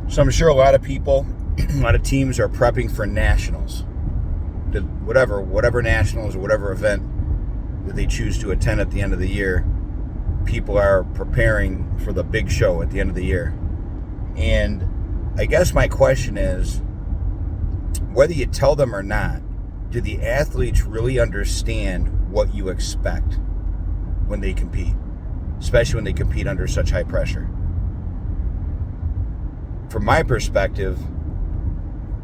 So I'm sure a lot of people, a lot of teams are prepping for nationals. Whatever nationals or whatever event that they choose to attend at the end of the year, people are preparing for the big show at the end of the year. And I guess my question is, whether you tell them or not, do the athletes really understand what you expect when they compete, especially when they compete under such high pressure? From my perspective,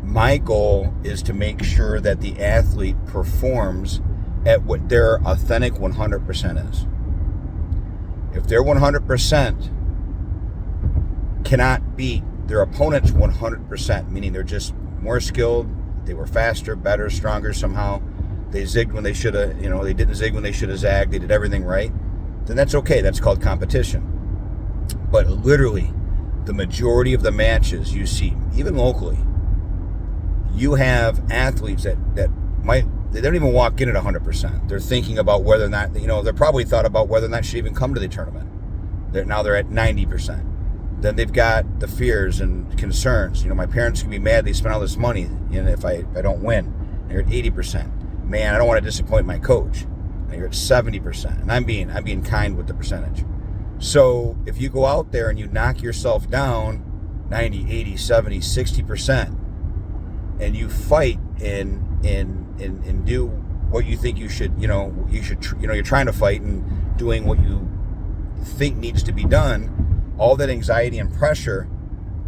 my goal is to make sure that the athlete performs at what their authentic 100% is. If their 100% cannot beat their opponent's 100%, meaning they're just more skilled, they were faster, better, stronger somehow, they zigged when they should have, they didn't zig when they should have zagged, they did everything right, then that's okay. That's called competition. But literally, the majority of the matches you see, even locally, you have athletes that they don't even walk in at 100%. They're thinking about whether or not, they're probably thought about whether or not should even come to the tournament. Now they're at 90%. Then they've got the fears and concerns. My parents can be mad they spent all this money, if I don't win. And you're at 80%. Man, I don't want to disappoint my coach. And you're at 70%. And I'm being kind with the percentage. So if you go out there and you knock yourself down 90, 80, 70, 60%, and you fight and do what you think you should, you're trying to fight and doing what you think needs to be done, all that anxiety and pressure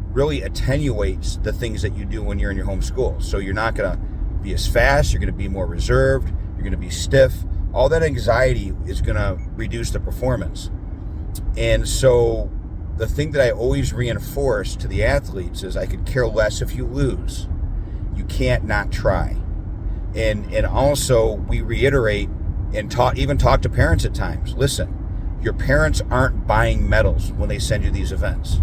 really attenuates the things that you do when you're in your home school. So you're not going to be as fast, you're going to be more reserved, you're going to be stiff. All that anxiety is going to reduce the performance. And so the thing that I always reinforce to the athletes is I could care less if you lose. You can't not try. And also we reiterate and talk to parents at times. Listen, your parents aren't buying medals when they send you these events,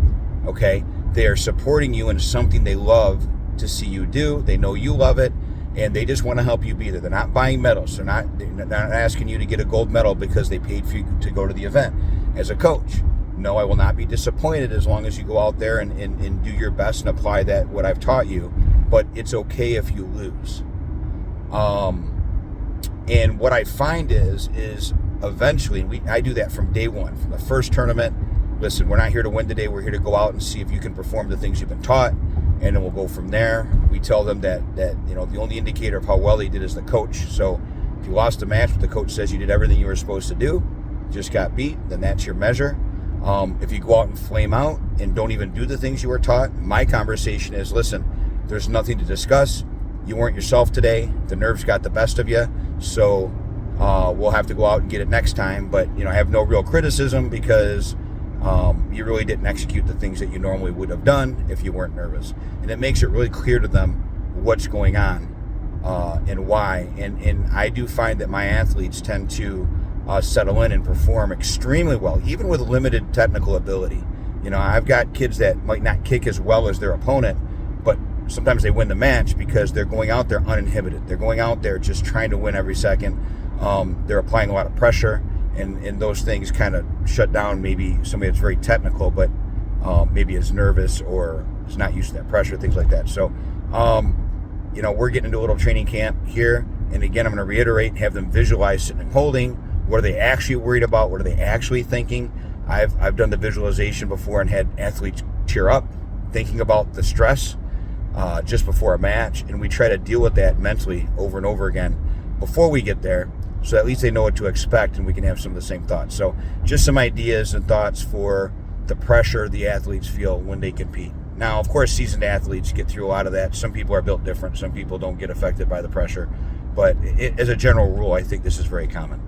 okay? They are supporting you in something they love to see you do. They know you love it, and they just want to help you be there. They're not buying medals. They're not asking you to get a gold medal because they paid for you to go to the event. As a coach, no, I will not be disappointed as long as you go out there and do your best and apply what I've taught you, but it's okay if you lose. And what I find is eventually, I do that from day one, from the first tournament. Listen, we're not here to win today. We're here to go out and see if you can perform the things you've been taught, and then we'll go from there. We tell them that the only indicator of how well they did is the coach. So if you lost the match, but the coach says you did everything you were supposed to do, just got beat, then that's your measure. If you go out and flame out and don't even do the things you were taught, my conversation is, listen, there's nothing to discuss. You weren't yourself today. The nerves got the best of you. So we'll have to go out and get it next time. But, I have no real criticism because you really didn't execute the things that you normally would have done if you weren't nervous. And it makes it really clear to them what's going on and why. And I do find that my athletes tend to settle in and perform extremely well, even with limited technical ability. I've got kids that might not kick as well as their opponent, but sometimes they win the match because they're going out there uninhibited. They're going out there just trying to win every second. They're applying a lot of pressure, and those things kind of shut down maybe somebody that's very technical, but maybe is nervous or is not used to that pressure, things like that. So, we're getting into a little training camp here. And again, I'm going to reiterate and have them visualize sitting and holding. What are they actually worried about? What are they actually thinking? I've done the visualization before and had athletes tear up thinking about the stress just before a match. And we try to deal with that mentally over and over again before we get there, so at least they know what to expect and we can have some of the same thoughts. So just some ideas and thoughts for the pressure the athletes feel when they compete. Now, of course, seasoned athletes get through a lot of that. Some people are built different. Some people don't get affected by the pressure. But as a general rule, I think this is very common.